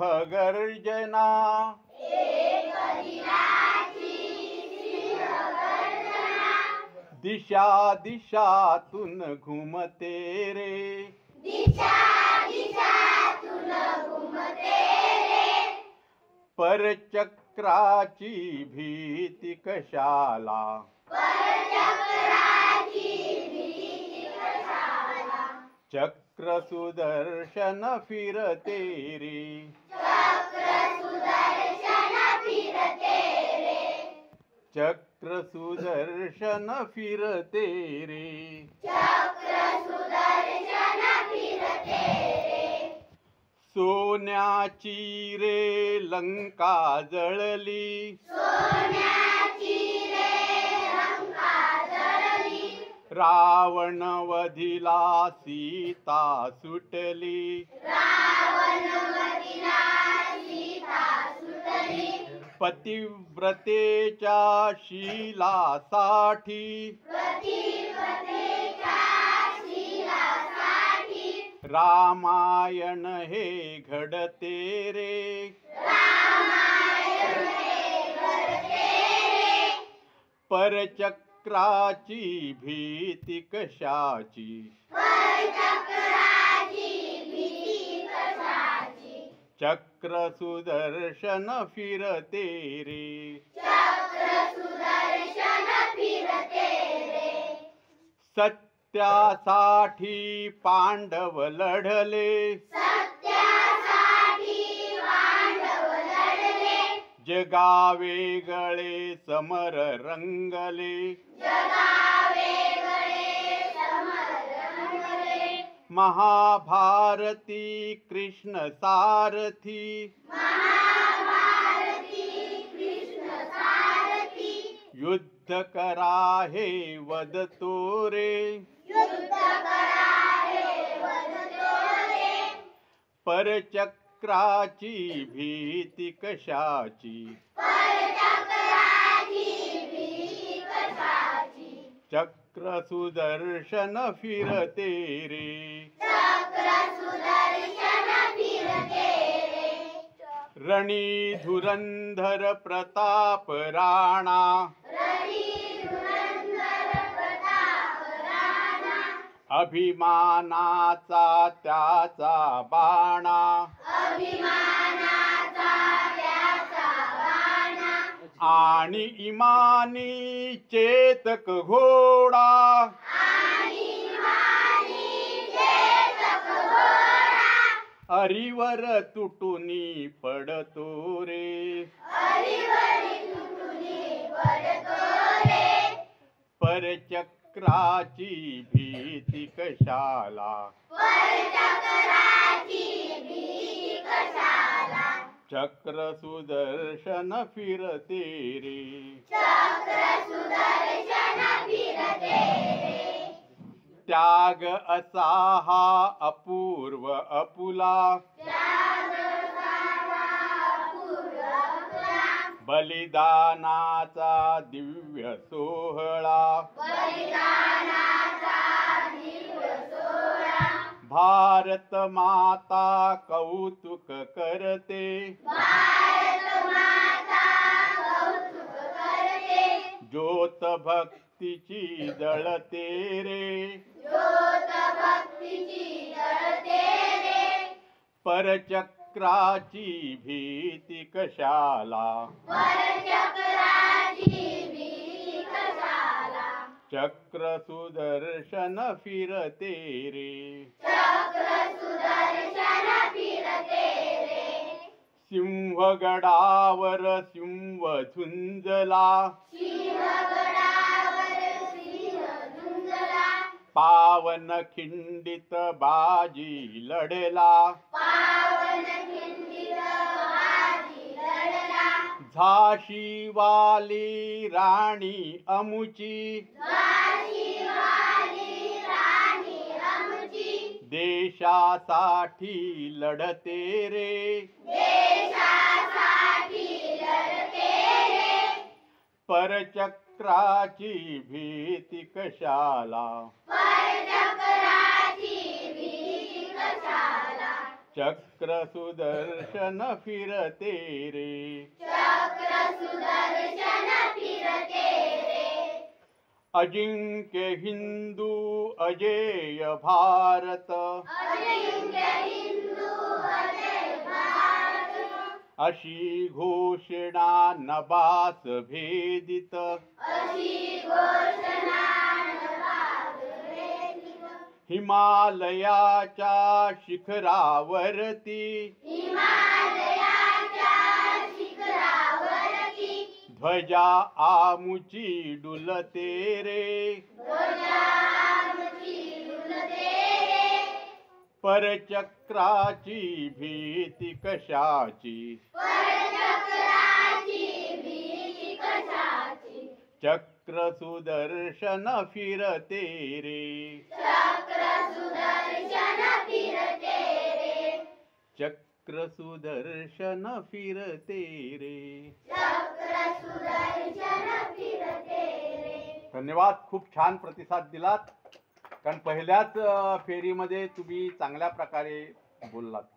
गर्जना, दिशा दिशातून घुमते रे, परचक्राची भीती कशाला, चक्र सुदर्शन फिरते रे, चक्र सुदर्शन फिरते रे, सोन्याची रे लंका जळली, रावण वधिला सीता सुटली, पतिव्रतेच्या शीलासाठी, रामायण हे घडते रे, परचक्राची भीती कशाची, चक्र सुदर्शन फिरते रे, सत्यासाठी पांडव लढले, जगावेगळे समर रंगले, महाभारती कृष्ण सारथी, युद्ध करा हे वदतो रे, परचक्राची भीती कशाची, चक्र सुदर्शन फिरते रे, रणी धुरंधर प्रताप राणा, अभिमानाचा त्याचा बाणा, आणि इमानी चेतक घोडा, हरीवर तुटुनी पडतो रे, परचक्राची भीती कशाला, चक्र सुदर्शन फिरते रे, त्याग असा हा अपूर्व अपुला, बलिदानाचा दिव्य सोहळा, भारत माता कौतुक करते, ज्योत भक्तीची जळते रे, परचक्राची भीती कशाला, चक्र सुदर्शन फिरते रे, सिंहगडावर सिंह झुंजला, पावन खिंडित बाजी लढला, झाशी वाली राणी अमुची, देशासाठी लढते रे, परचक्राची भीती कशाला, चक्र चक्र सुदर्शन फिरते रे, चक्र सुदर्शन फिरते रे, अजिंक्य हिंदू अजेय भारत, अजिंक्य हिंदू अजय भारत, अशी घोषणा नभास भेदित, अशी घोषणा नभास भेदित, हिमालयाच्या शिखरावरती, हिमालयाच्या शिखरावरती, ध्वजा आमुची डुलते रे, ध्वजा आमची डुलते रे, परचक्राची भीती कशाची, परचक्राची भीती कशाची, चक्र सुदर्शन फिरते रे, चक्र सुदर्शन फिरते रे, चक्र सुदर्शन फिरते रे. चक्र सुदर्शन फिरते रे. धन्यवाद. खूप छान प्रतिसाद दिलात. कारण पहिल्याच फेरीमध्ये तुम्ही चांगल्या प्रकारे बोललात.